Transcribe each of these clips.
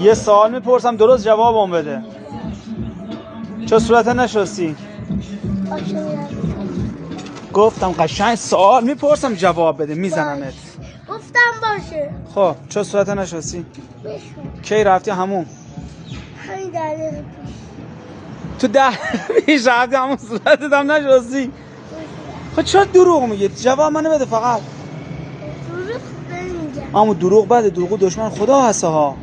یه سوال میپرسم درست جوابم بده. چه صورت نشستی؟ گفتم قشنگ سوال میپرسم جواب بده میزنمت. گفتم باشه. خب چه صورت نشستی؟ بشون. کی رفتی همون؟ همین دلیل پیش. تو 10 پیش رفتی همون صورتت هم نشستی؟ خب چرا دروغ میگی؟ جواب منو بده فقط. دروغ نمیگم. اما دروغ بده، دروغ دشمن خدا هسته ها.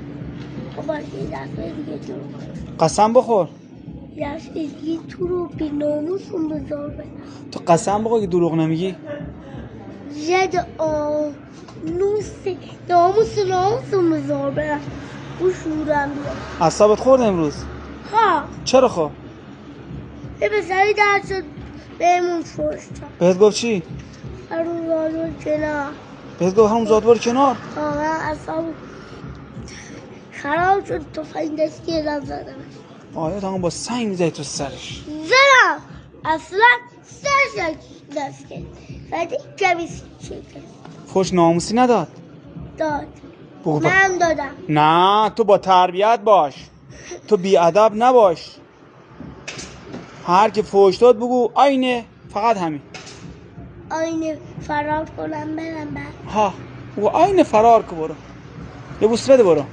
خب باشه یه دفعه دیگه دروغ. قسم بخور. یه دفعه دیگه تو رو بی ناموسون بذار بدم. تو قسم بخور که دروغ نمیگی. ید ناموسون بذار بدم. شورم بیاد. اعصابت خورد امروز؟ ها. چرا خب؟ یه پسری درد شد بهمون فوش داد. بهت گفت چی؟ هرون رادو کنار. بهت گفت همون زادوار کنار؟ من اصلا خراب شد تفنگ دستی ازم زدم. آیا تا با سنگ میزنی تو سرش؟ زدم اصلا سرش دست کرد فقط کمیسی چکر فوش ناموسی نداد؟ داد. بگو من دادم. نه تو با تربیت باش، تو بی ادب نباش. هر که فوش داد بگو آینه، فقط همین. آینه فرار کنم برم بعد. ها بگو آینه فرار که برو. یه بوس بده برو.